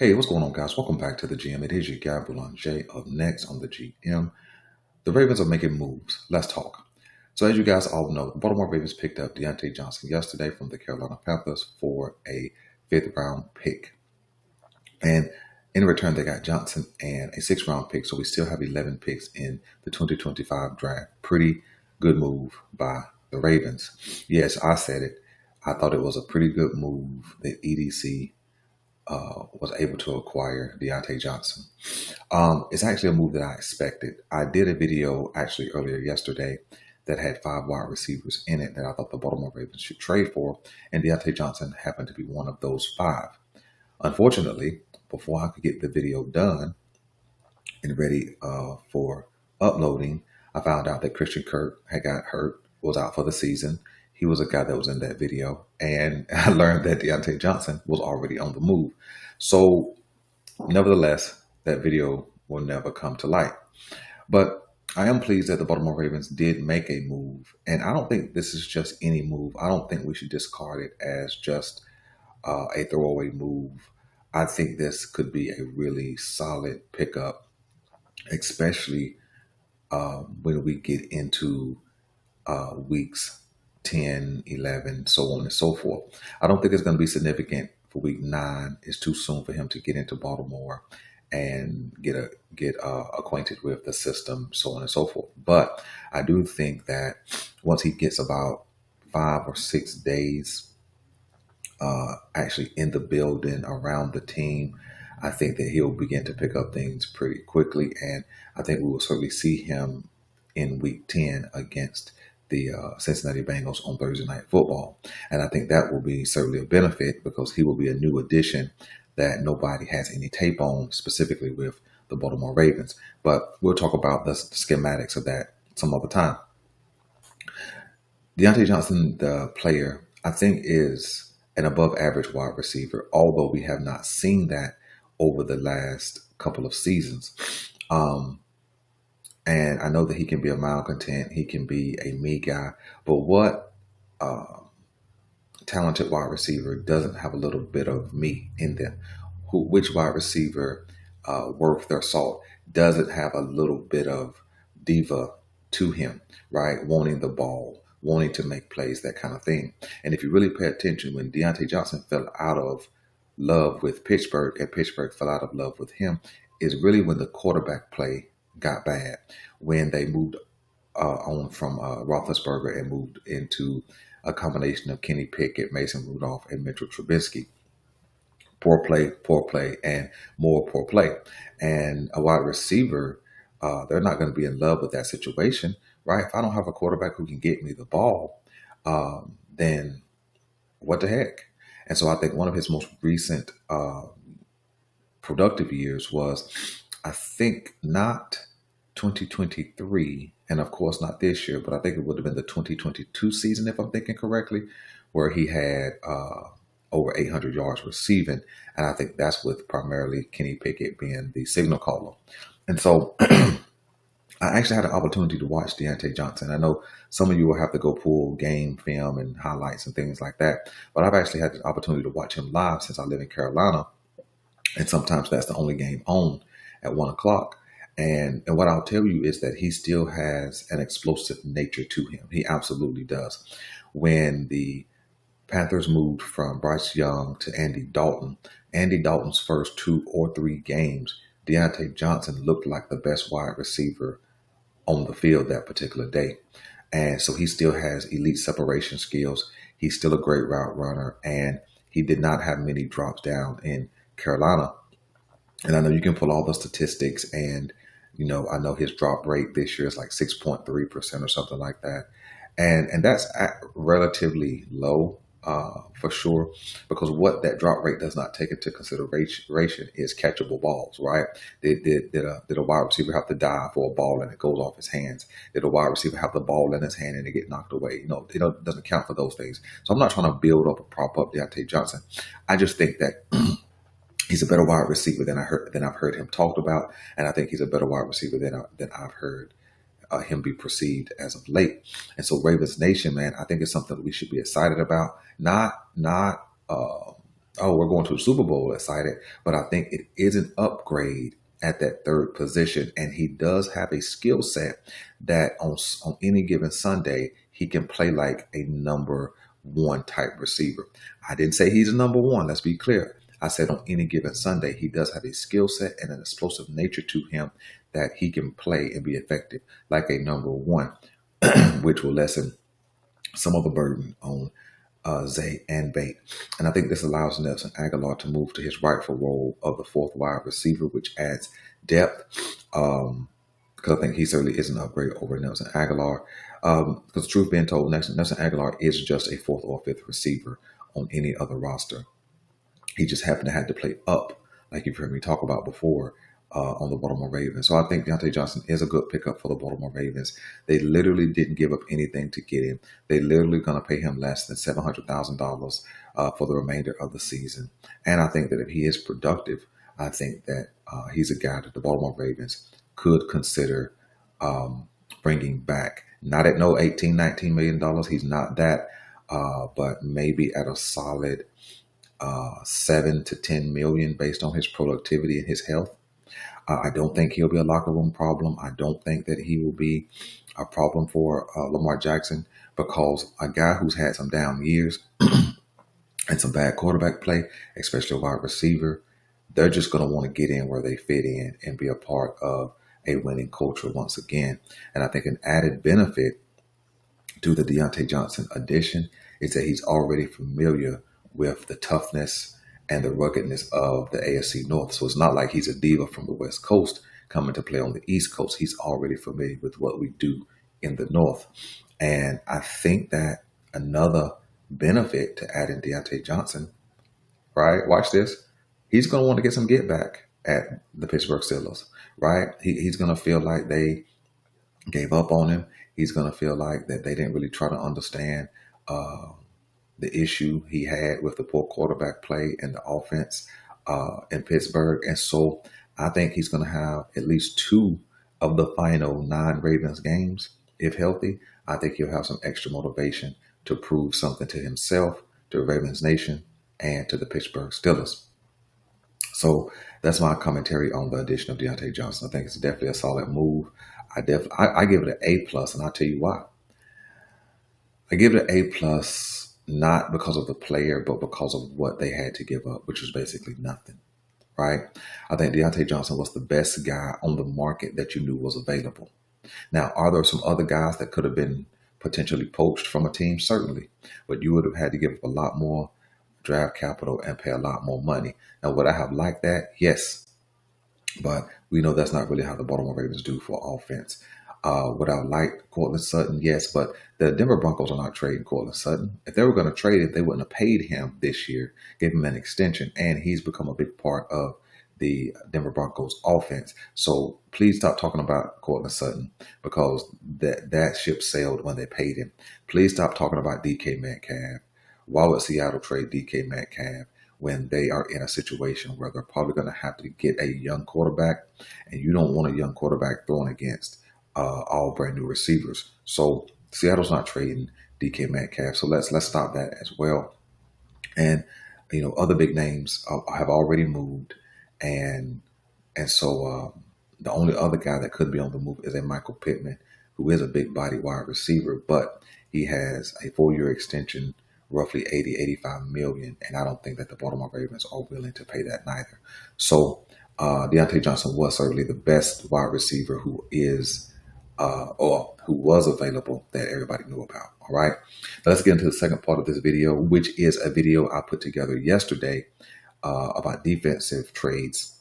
Hey, what's going on, guys? Welcome back to the GM. It is your guy, Boulanger. Up next on the GM, the Ravens are making moves. Let's talk. So, as you guys all know, the Baltimore Ravens picked up Deontay Johnson yesterday from the Carolina Panthers for a fifth-round pick. And in return, they got Johnson and a sixth-round pick. So, we still have 11 picks in the 2025 draft. Pretty good move by the Ravens. Yes, I said it. I thought it was a pretty good move that EDC was able to acquire Deontay Johnson. It's actually a move that I expected. I did a video actually earlier yesterday that had 5 wide receivers in it that I thought the Baltimore Ravens should trade for, and Deontay Johnson happened to be one of those 5. Unfortunately, before I could get the video done and ready for uploading, I found out that Christian Kirk had got hurt, was out for the season. He was a guy that was in that video, and I learned that Deontay Johnson was already on the move. So, nevertheless, that video will never come to light. But I am pleased that the Baltimore Ravens did make a move, and I don't think this is just any move. I don't think we should discard it as just a throwaway move. I think this could be a really solid pickup, especially when we get into weeks 10, 11, so on and so forth. I don't think it's going to be significant for week 9. It's too soon for him to get into Baltimore and get acquainted with the system, so on and so forth. But I do think that once he gets about 5 or 6 days actually in the building around the team, I think that he'll begin to pick up things pretty quickly, and I think we will certainly see him in Week 10 against the Cincinnati Bengals on Thursday Night Football. And I think that will be certainly a benefit because he will be a new addition that nobody has any tape on, specifically with the Baltimore Ravens. But we'll talk about the schematics of that some other time. Deontay Johnson, the player, I think is an above average wide receiver, although we have not seen that over the last couple of seasons. And I know that he can be a malcontent, he can be a me guy, but what talented wide receiver doesn't have a little bit of me in them? Which wide receiver worth their salt doesn't have a little bit of diva to him, right? Wanting the ball, wanting to make plays, that kind of thing. And if you really pay attention, when Deontay Johnson fell out of love with Pittsburgh and Pittsburgh fell out of love with him, is really when the quarterback play got bad, when they moved on from Roethlisberger and moved into a combination of Kenny Pickett, Mason Rudolph, and Mitchell Trubisky. Poor play, and more poor play. And a wide receiver, they're not going to be in love with that situation, right? If I don't have a quarterback who can get me the ball, then what the heck? And so I think one of his most recent productive years was, I think, not 2023, and of course not this year, but I think it would have been the 2022 season, if I'm thinking correctly, where he had over 800 yards receiving. And I think that's with primarily Kenny Pickett being the signal caller. And so I actually had an opportunity to watch Deontay Johnson. I know some of you will have to go pull game film and highlights and things like that, but I've actually had the opportunity to watch him live since I live in Carolina. And sometimes that's the only game on at 1 o'clock. And what I'll tell you is that he still has an explosive nature to him. He absolutely does. When the Panthers moved from Bryce Young to Andy Dalton's first 2 or 3 games, Deontay Johnson looked like the best wide receiver on the field that particular day. And so he still has elite separation skills. He's still a great route runner, and he did not have many drops down in Carolina. And I know you can pull all the statistics, and I know his drop rate this year is like 6.3% or something like that. And that's relatively low for sure, because what that drop rate does not take into consideration is catchable balls, right? Did a wide receiver have to dive for a ball and it goes off his hands? Did a wide receiver have the ball in his hand and it get knocked away? It doesn't count for those things. So I'm not trying to build up or prop up Deontay Johnson. I just think that he's a better wide receiver than I've heard him talked about, and I think he's a better wide receiver than I've heard him be perceived as of late. And so Ravens Nation, man, I think it's something that we should be excited about. Not oh, we're going to the Super Bowl excited, but I think it is an upgrade at that third position. And he does have a skill set that on any given Sunday, he can play like a number one type receiver. I didn't say he's a number one. Let's be clear. I said on any given Sunday, he does have a skill set and an explosive nature to him that he can play and be effective like a number one, which will lessen some of the burden on Zay and Bate. And I think this allows Nelson Aguilar to move to his rightful role of the fourth wide receiver, which adds depth. Because I think he certainly is an upgrade over Nelson Aguilar. Because the truth being told, Nelson Aguilar is just a fourth or fifth receiver on any other roster. He just happened to have to play up, like you've heard me talk about before, on the Baltimore Ravens. So I think Diontae Johnson is a good pickup for the Baltimore Ravens. They literally didn't give up anything to get him. They literally going to pay him less than $700,000 for the remainder of the season. And I think that if he is productive, I think that he's a guy that the Baltimore Ravens could consider bringing back. Not at no $18, $19 million. He's not that, but maybe at a solid 7 to 10 million based on his productivity and his health. I don't think he'll be a locker room problem. I don't think that he will be a problem for Lamar Jackson, because a guy who's had some down years and some bad quarterback play, especially a wide receiver, they're just going to want to get in where they fit in and be a part of a winning culture once again. And I think an added benefit to the Diontae Johnson addition is that he's already familiar with the toughness and the ruggedness of the AFC North. So it's not like he's a diva from the West Coast coming to play on the East Coast. He's already familiar with what we do in the North. And I think that another benefit to adding Diontae Johnson, right? Watch this. He's going to want to get some get back at the Pittsburgh Steelers, right? He's going to feel like they gave up on him. He's going to feel like that they didn't really try to understand the issue he had with the poor quarterback play and the offense in Pittsburgh. And so I think he's going to have at least 2 of the final 9 Ravens games, if healthy. I think he'll have some extra motivation to prove something to himself, to Ravens Nation, and to the Pittsburgh Steelers. So that's my commentary on the addition of Diontae Johnson. I think it's definitely a solid move. I give it an A+, and I'll tell you why. I give it an A+, not because of the player, but because of what they had to give up, which was basically nothing, right? I think Diontae Johnson was the best guy on the market that you knew was available. Now, are there some other guys that could have been potentially poached from a team? Certainly, but you would have had to give up a lot more draft capital and pay a lot more money. Now, would I have liked that? Yes, but we know that's not really how the Baltimore Ravens do for offense. Would I like Courtland Sutton? Yes, but the Denver Broncos are not trading Courtland Sutton. If they were going to trade it, they wouldn't have paid him this year, gave him an extension, and he's become a big part of the Denver Broncos offense. So please stop talking about Courtland Sutton, because that ship sailed when they paid him. Please stop talking about DK Metcalf. Why would Seattle trade DK Metcalf when they are in a situation where they're probably going to have to get a young quarterback, and you don't want a young quarterback thrown against all brand new receivers? So Seattle's not trading DK Metcalf. So let's stop that as well. And other big names have already moved, and so the only other guy that could be on the move is a Michael Pittman, who is a big body wide receiver, but he has a 4-year extension, roughly 85 million, and I don't think that the Baltimore Ravens are willing to pay that neither. So Diontae Johnson was certainly the best wide receiver who is or who was available that everybody knew about. All right, now let's get into the second part of this video, which is a video I put together yesterday about defensive trades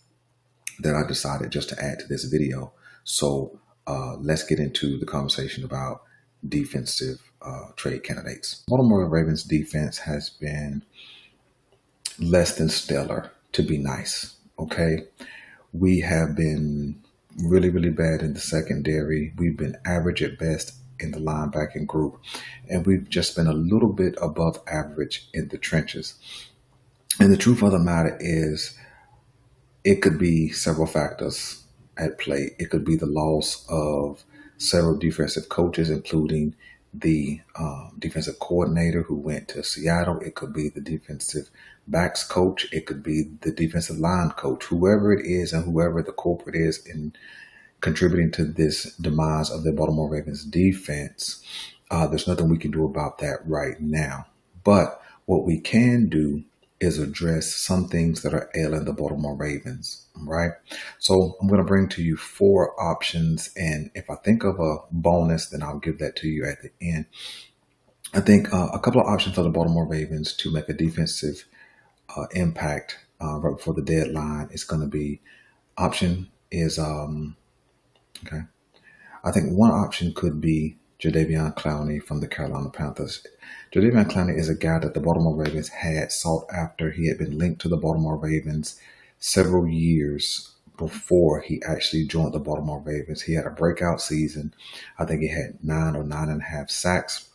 that I decided just to add to this video. So let's get into the conversation about defensive trade candidates. Baltimore Ravens defense has been less than stellar, to be nice. Okay, we have been really, really bad in the secondary. We've been average at best in the linebacking group, and we've just been a little bit above average in the trenches. And the truth of the matter is, it could be several factors at play. It could be the loss of several defensive coaches, including the defensive coordinator who went to Seattle. It could be the defensive backs coach. It could be the defensive line coach, whoever it is and whoever the culprit is in contributing to this demise of the Baltimore Ravens defense. There's nothing we can do about that right now. But what we can do is address some things that are ailing the Baltimore Ravens, right? So I'm going to bring to you 4 options. And if I think of a bonus, then I'll give that to you at the end. I think a couple of options for the Baltimore Ravens to make a defensive impact right before the deadline is going to be option is, okay. I think one option could be Jadeveon Clowney from the Carolina Panthers. Jadeveon Clowney is a guy that the Baltimore Ravens had sought after. He had been linked to the Baltimore Ravens several years before he actually joined the Baltimore Ravens. He had a breakout season. I think he had 9 or 9.5 sacks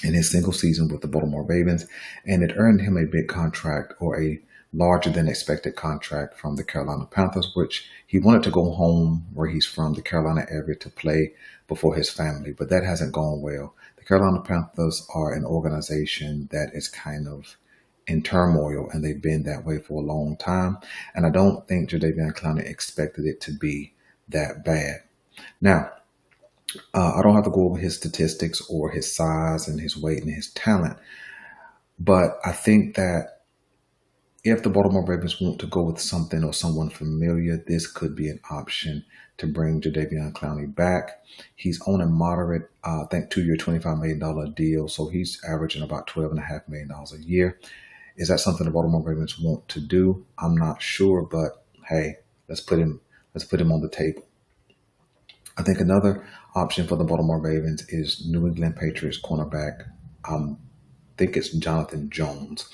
in his single season with the Baltimore Ravens, and it earned him a big contract, or a larger than expected contract, from the Carolina Panthers, which he wanted to go home where he's from, the Carolina area, to play before his family, but that hasn't gone well. The Carolina Panthers are an organization that is kind of in turmoil, and they've been that way for a long time, and I don't think Jadeveon Clowney expected it to be that bad. Now, I don't have to go over his statistics or his size and his weight and his talent, but I think that if the Baltimore Ravens want to go with something or someone familiar, this could be an option to bring Jadeveon Clowney back. He's on a moderate, I think, 2-year, $25 million deal, so he's averaging about $12.5 million a year. Is that something the Baltimore Ravens want to do? I'm not sure, but hey, let's put him on the table. I think another option for the Baltimore Ravens is New England Patriots cornerback. I think it's Jonathan Jones.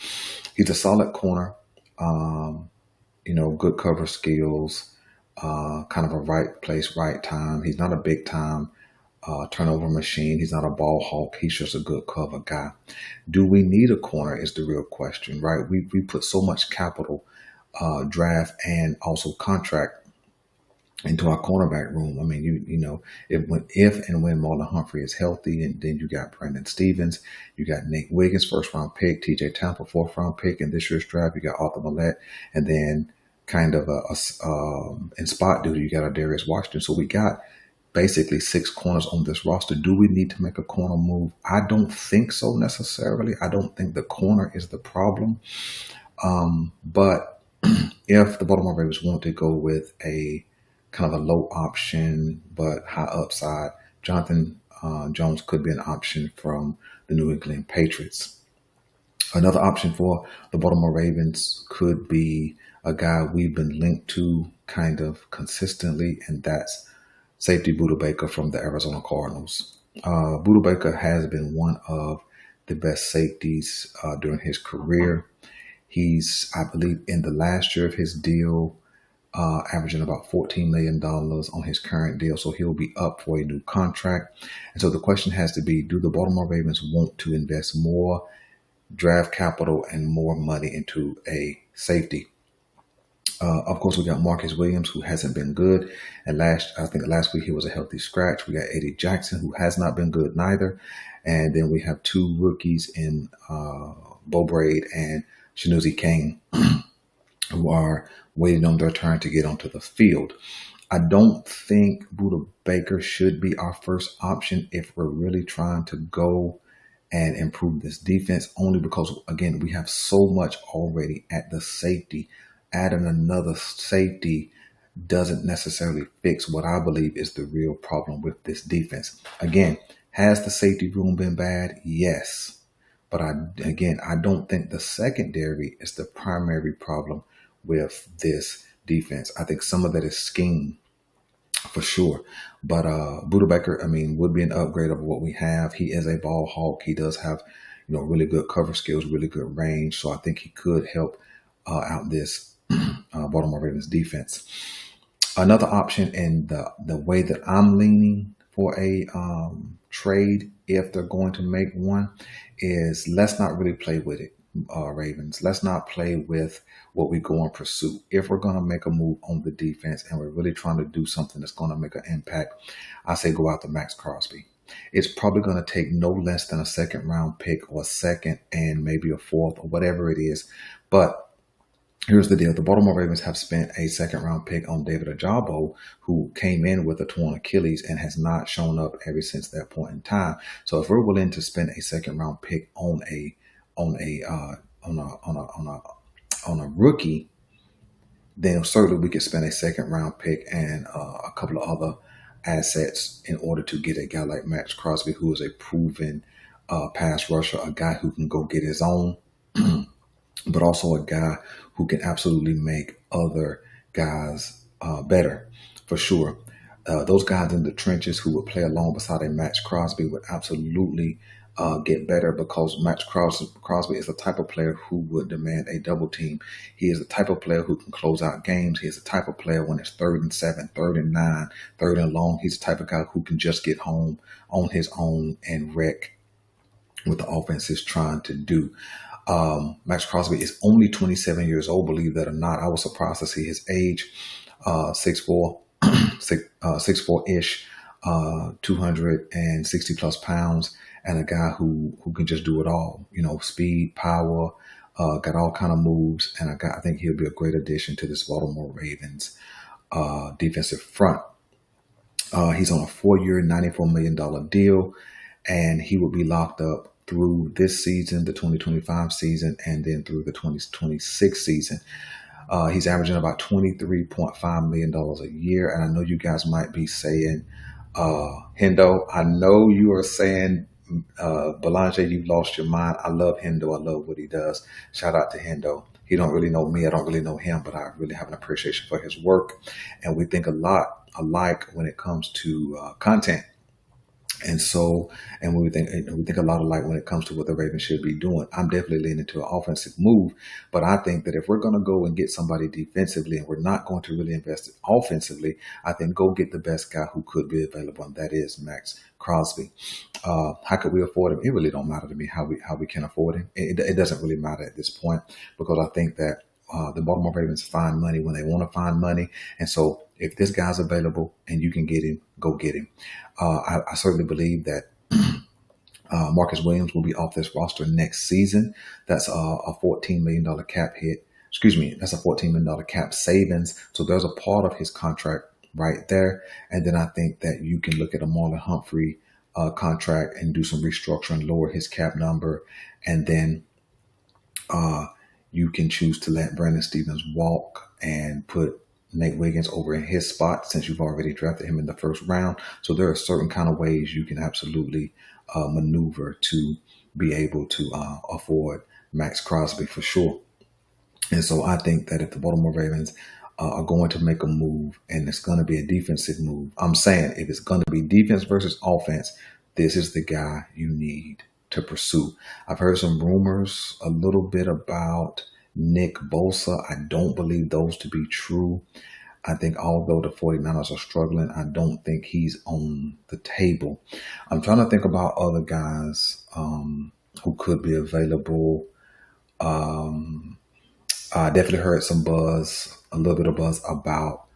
He's a solid corner, good cover skills, kind of a right place, right time. He's not a big time turnover machine. He's not a ball hawk. He's just a good cover guy. Do we need a corner is the real question, right? We put so much capital, draft, and also contract into our cornerback room. I mean, if and when Marlon Humphrey is healthy, and then you got Brandon Stevens, you got Nate Wiggins, 1st-round pick, TJ Tampa, 4th-round pick in this year's draft, you got Arthur Millette, and then kind of in spot duty, you got a Darius Washington. So we got basically 6 corners on this roster. Do we need to make a corner move? I don't think so necessarily. I don't think the corner is the problem. But if the Baltimore Ravens want to go with a kind of a low option but high upside, Jonathan Jones could be an option from the New England Patriots. Another option for the Baltimore Ravens could be a guy we've been linked to kind of consistently, and that's safety Budda Baker from the Arizona Cardinals. Budda Baker has been one of the best safeties during his career. He's, I believe, in the last year of his deal, averaging about $14 million on his current deal. So he'll be up for a new contract. And so the question has to be, do the Baltimore Ravens want to invest more draft capital and more money into a safety? Of course, we got Marcus Williams, who hasn't been good. And I think last week he was a healthy scratch. We got Eddie Jackson, who has not been good neither. And then we have 2 rookies in Beau Brade and Shanuzi King, who are waiting on their turn to get onto the field. I don't think Budda Baker should be our first option if we're really trying to go and improve this defense, only because, again, we have so much already at the safety. Adding another safety doesn't necessarily fix what I believe is the real problem with this defense. Again, has the safety room been bad? Yes. But I don't think the secondary is the primary problem with this defense. I think some of that is scheme for sure. But Budda Baker, would be an upgrade of what we have. He is a ball hawk. He does have, really good cover skills, really good range. So I think he could help out this Baltimore Ravens defense. Another option, and the way that I'm leaning for a trade, if they're going to make one, is let's not really play with it, Ravens. Let's not play with what we go and pursue. If we're going to make a move on the defense and we're really trying to do something that's going to make an impact, I say go out to Max Crosby. It's probably going to take no less than a second round pick or a second and maybe a fourth or whatever it is. But here's the deal. The Baltimore Ravens have spent a second round pick on David Ajabo, who came in with a torn Achilles and has not shown up ever since that point in time. So if we're willing to spend a second round pick on a rookie, then certainly we could spend a second round pick and a couple of other assets in order to get a guy like Max Crosby, who is a proven pass rusher, a guy who can go get his own, but also a guy who can absolutely make other guys better, for sure. Those guys in the trenches who would play along beside a Max Crosby would absolutely get better, because Max Crosby is the type of player who would demand a double team. He is the type of player who can close out games. He is the type of player when it's 3rd and 7, 3rd and 9, 3rd and long. He's the type of guy who can just get home on his own and wreck what the offense is trying to do. Max Crosby is only 27 years old, believe that or not. I was surprised to see his age, 6'4", 6'4"-ish, 260 plus pounds, and a guy who can just do it all. Speed, power, got all kind of moves, and I think he'll be a great addition to this Baltimore Ravens defensive front. He's on a 4-year, $94 million deal, and he will be locked up through this season, the 2025 season, and then through the 2026 season. He's averaging about $23.5 million a year. And I know you guys might be saying, Hendo, I know you are saying, Belanger, you've lost your mind. I love Hendo. I love what he does. Shout out to Hendo. He don't really know me. I don't really know him, but I really have an appreciation for his work. And we think a lot alike when it comes to content. And when we think a lot alike when it comes to what the Ravens should be doing. I'm definitely leaning to an offensive move, but I think that if we're going to go and get somebody defensively and we're not going to really invest offensively, I think go get the best guy who could be available, and that is Max Crosby. How could we afford him? It really don't matter to me how we can afford him. It doesn't really matter at this point, because I think that the Baltimore Ravens find money when they want to find money. And so if this guy's available and you can get him, go get him. I certainly believe that Marcus Williams will be off this roster next season. That's a $14 million cap hit. Excuse me, that's a $14 million cap savings. So there's a part of his contract right there. And then I think that you can look at a Marlon Humphrey contract and do some restructuring, lower his cap number. And then you can choose to let Brandon Stephens walk and put Nate Wiggins over in his spot, since you've already drafted him in the first round. So there are certain kind of ways you can absolutely maneuver to be able to afford Max Crosby, for sure. And so I think that if the Baltimore Ravens are going to make a move, and it's going to be a defensive move, I'm saying if it's going to be defense versus offense, this is the guy you need to pursue. I've heard some rumors a little bit about Nick Bosa. I don't believe those to be true. I think although the 49ers are struggling, I don't think he's on the table. I'm trying to think about other guys who could be available. I definitely heard some buzz, a little bit of buzz about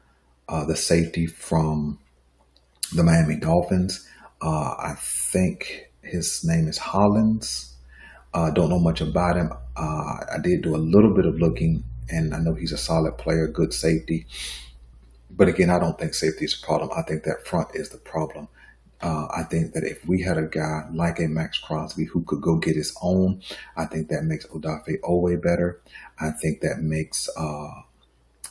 the safety from the Miami Dolphins. I think his name is Hollins. Don't know much about him. I did do a little bit of looking, and I know he's a solid player, good safety. But again, I don't think safety is a problem. I think that front is the problem. I think that if we had a guy like a Max Crosby who could go get his own, I think that makes Odafe Oweh better. I think that makes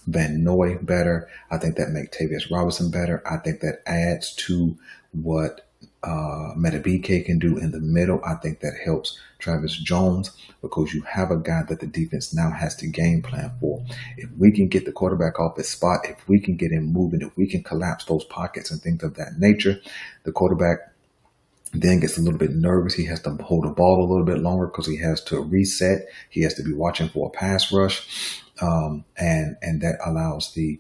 Van Noy better. I think that makes Tavius Robinson better. I think that adds to what Madubuike can do in the middle. I think that helps Travis Jones, because you have a guy that the defense now has to game plan for. If we can get the quarterback off his spot, if we can get him moving, if we can collapse those pockets and things of that nature, the quarterback then gets a little bit nervous. He has to hold the ball a little bit longer because he has to reset. He has to be watching for a pass rush. And that allows the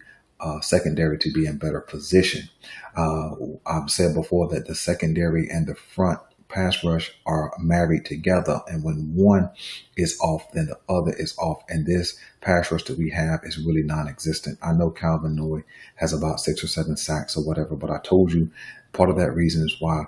secondary to be in better position. I've said before that the secondary and the front pass rush are married together, and when one is off, then the other is off, and this pass rush that we have is really non-existent. I know Calvin Noy has about 6 or 7 sacks or whatever, but I told you part of that reason is why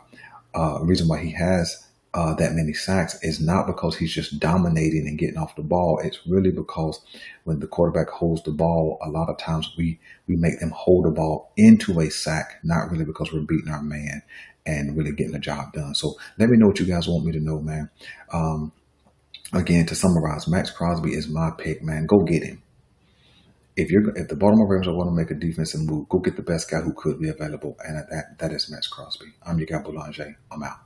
reason why he has that many sacks is not because he's just dominating and getting off the ball. It's really because when the quarterback holds the ball, a lot of times we make them hold the ball into a sack, not really because we're beating our man and really getting the job done. So let me know what you guys want me to know, man. Again, to summarize, Max Crosby is my pick, man. Go get him. If the Baltimore Ravens are going to make a defensive move, go get the best guy who could be available, and that is Max Crosby. I'm your guy, Boulanger. I'm out.